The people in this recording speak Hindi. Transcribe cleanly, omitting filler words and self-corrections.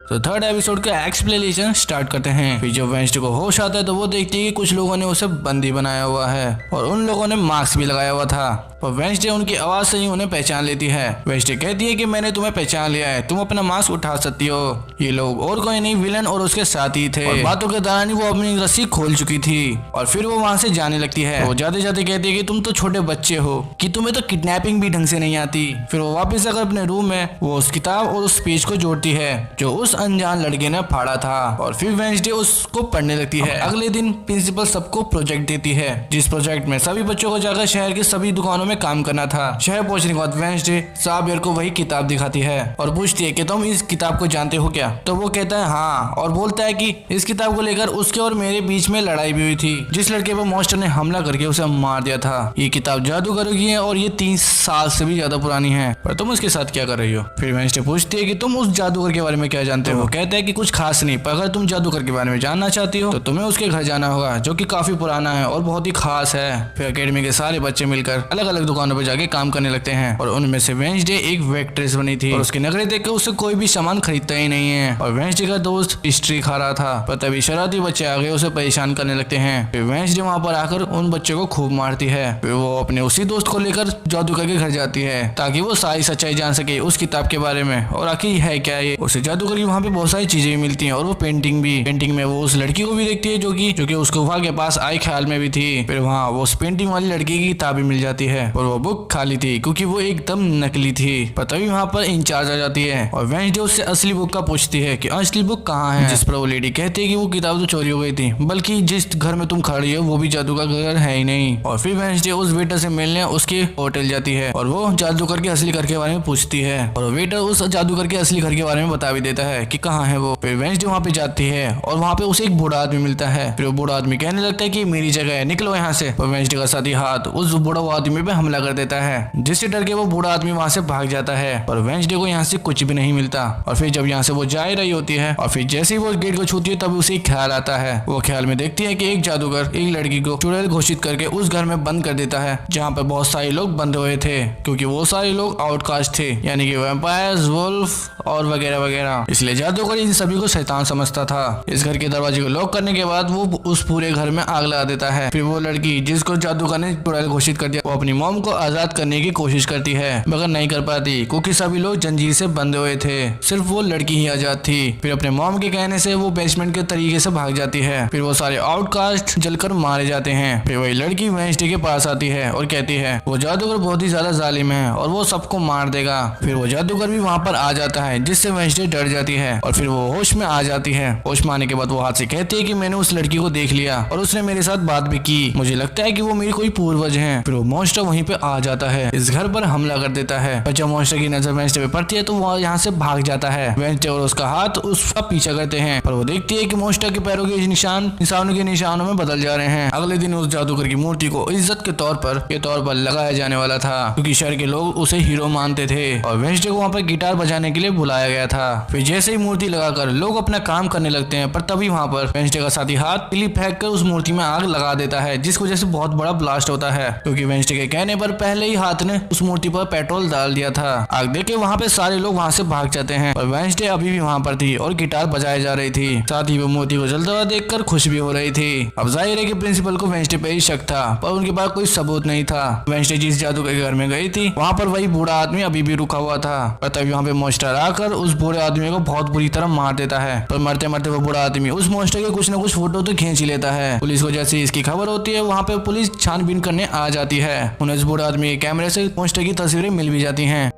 तो थर्ड एपिसोड का एक्सप्लेनेशन स्टार्ट करते हैं। फिर जब वेंसडे को होश आता है तो वो देखती है कि कुछ लोगों ने उसे बंदी बनाया हुआ है और उन लोगों ने मास्क भी लगाया हुआ था। और वेंसडे उनकी आवाज से ही उन्हें पहचान लेती है। वेंसडे कहती है कि मैंने तुम्हें पहचान लिया है, तुम अपना मास्क उठा सकती हो। ये लोग और कोई नहीं विलन और उसके साथी थे। और बातों के दौरान ही वो अपनी रस्सी खोल चुकी थी और फिर वो वहाँ से जाने लगती है। वो जाते जाते कहती है कि तुम तो छोटे बच्चे हो, कि तुम्हें तो किडनैपिंग भी ढंग से नहीं आती। फिर वो वापस आकर अपने रूम में वो उस किताब और उस पेज को जोड़ती है जो उस अनजान लड़के ने फाड़ा था और फिर वेंसडे उसको पढ़ने लगती है। अगले दिन प्रिंसिपल सबको प्रोजेक्ट देती है, जिस प्रोजेक्ट में सभी बच्चों को जाकर शहर की सभी दुकानों में काम करना था। शहर पहुंचने के बाद वेंसडे साबियर को वही किताब दिखाती है और पूछती है कि तुम इस किताब को जानते हो क्या। तो वो कहता है हाँ, और बोलता है कि इस किताब को लेकर उसके और मेरे बीच में लड़ाई भी हुई थी, जिस लड़के पर मॉन्स्टर ने हमला करके उसे मार दिया था। ये किताब जादूगरों की है और ये 3 साल से भी ज्यादा पुरानी है, पर तुम उसके साथ क्या कर रही हो। फिर वेंसडे पूछती है कि तुम उस जादूगर के बारे में क्या जानते हो। कहता है कि कुछ खास नहीं, पर अगर तुम जादूगर के बारे में जानना चाहती हो तो तुम्हें उसके घर जाना होगा, जो कि काफी पुराना है और बहुत ही खास है। फिर अकेडमी के सारे बच्चे मिलकर अलग अलग दुकानों पर जाके काम करने लगते हैं और उनमें से वेंसडे एक वेक्ट्रेस बनी थी और उसके नखरे देखकर उससे कोई भी सामान खरीदता ही नहीं है। और वेंसडे का दोस्त हिस्ट्री खा रहा था, पर तभी शरारती बच्चे आ गए उसे परेशान करने लगते हैं। फिर वेंसडे वहाँ पर आकर उन बच्चों को खूब मारती है। फिर वो अपने उसी दोस्त को लेकर जादूगर के घर जाती है ताकि वो सारी सच्चाई जान सके उस किताब के बारे में और आखिर है क्या ये। उसे जादूगर की वहाँ पे बहुत सारी चीजें मिलती हैं और वो पेंटिंग में वो उस लड़की को भी देखती है जो कि उसको वहाँ के पास आई ख्याल में भी थी। फिर वहाँ वो उस पेंटिंग वाली लड़की की किताब भी मिल जाती है और वो बुक खाली थी क्योंकि वो एकदम नकली थी। पर तभी वहाँ पर इंचार्ज आ जाती है और वेंसडे उससे असली बुक का पूछती है कि असली बुक कहाँ है, जिस पर वो लेडी कहती है कि वो किताब तो चोरी हो गई थी, बल्कि जिस घर में तुम खड़ी हो वो भी जादू का घर है ही नहीं। और फिर वेंसडे उस वेटर से मिलने उसके होटल जाती है और वो जादूगर के असली घर के बारे में पूछती है और वेटर उस जादूगर के असली घर के बारे में बता भी देता है कि कहाँ है वो। फिर वेंसडे वहाँ पे जाती है और वहाँ पे उसे एक बूढ़ा आदमी मिलता है। फिर वो बूढ़ा आदमी कहने लगता है कि मेरी जगह है, निकलो यहाँ से। और वेंसडे का साथी हाथ उस बूढ़ा आदमी पे हमला कर देता है, जिससे डर के वो बूढ़ा आदमी वहाँ से भाग जाता है। पर वेंसडे को यहाँ से कुछ भी नहीं मिलता। और फिर जब यहाँ से वो जा रही होती है और फिर जैसे ही वो गेट को छूती है तब उसे एक ख्याल आता है। वो ख्याल में देखती है कि एक जादूगर एक लड़की को चुड़ैल घोषित करके उस घर में बंद कर देता है जहाँ पे बहुत सारे लोग बंधे हुए थे, क्योंकि वो सारे लोग आउटकास्ट थे, यानी कि वैम्पायर्स, वुल्फ और वगैरह वगैरह। इसलिए जादूगर इन सभी को शैतान समझता था। इस घर के दरवाजे को लॉक करने के बाद वो उस पूरे घर में आग लगा देता है। फिर वो लड़की जिसको जादूगर ने चुड़ैल घोषित कर दिया वो अपनी मॉम को आजाद करने की कोशिश करती है, मगर नहीं कर पाती क्योंकि सभी लोग जंजीर से बंधे हुए थे, सिर्फ वो लड़की ही आजाद थी। फिर अपने मॉम के कहने से वो बेसमेंट के तरीके से भाग जाती है। फिर वो सारे आउटकास्ट जलकर मारे जाते हैं। फिर वही लड़की वेंसडे के पास आती है और कहती है वो जादूगर बहुत ही ज्यादा जालिम है और वो सबको मार देगा। फिर वो जादूगर भी वहाँ पर आ जाता है, जिससे वेंसडे डर जाती है और फिर वो होश में आ जाती है। होश में आने के बाद वो हाथ से कहती है कि मैंने उस लड़की को देख लिया और उसने मेरे साथ बात भी की, मुझे लगता है कि वो मेरी कोई पूर्वज है। फिर वो मॉन्स्टर वहीं पे आ जाता है, इस घर पर हमला कर देता है। और जब मॉन्स्टर की नजर वेंसडे पे पड़ती है तो वो यहाँ से भाग जाता है। वेंसडे और उसका हाथ उसका पीछा करते हैं, पर वो देखती है कि मॉन्स्टर के पैरों के निशानों के निशानों में बदल जा रहे हैं। अगले दिन उस जादूगर की मूर्ति को इज्जत के तौर पर लगाया जाने वाला था, क्योंकि शहर के लोग उसे हीरो मानते थे और वेंसडे को वहाँ पर गिटार बजाने के लिए बुलाया गया था। फिर जैसे ही मूर्ति लगाकर लोग अपना काम करने लगते हैं, पर तभी वहाँ पर वेंसडे का साथी हाथ तिली फेंक कर उस मूर्ति में आग लगा देता है, जिसकी वजह से बहुत बड़ा ब्लास्ट होता है, क्योंकि वेंसडे के कहने पर पहले ही हाथ ने उस मूर्ति पर पेट्रोल डाल दिया था। आग देख के वहाँ पे सारे लोग वहाँ से भाग जाते हैं और वेंसडे अभी भी वहाँ पर थी और गिटार बजाई जा रही थी। साथ ही वो मूर्ति को जलता हुआ देखकर खुश भी हो रही थी। अब जाहिर है कि प्रिंसिपल को वेंसडे पे ही शक था, पर उनके पास कोई सबूत नहीं था। वेंसडे जिस जादूगर के घर में गई थी वहाँ पर वही बूढ़ा आदमी अभी भी रुका हुआ था, पर तभी वहाँ पे मॉन्स्टर आकर उस बूढ़े आदमी को बहुत बुरी तरह मार देता है। पर मरते मरते वो बूढ़ा आदमी उस मॉन्स्टर के कुछ न कुछ फोटो तो खींच ही लेता है। पुलिस को जैसे इसकी खबर होती है वहाँ पे पुलिस छानबीन करने आ जाती है। उन्हें इस बूढ़े आदमी के कैमरे से मॉन्स्टर की तस्वीरें मिल भी जाती हैं।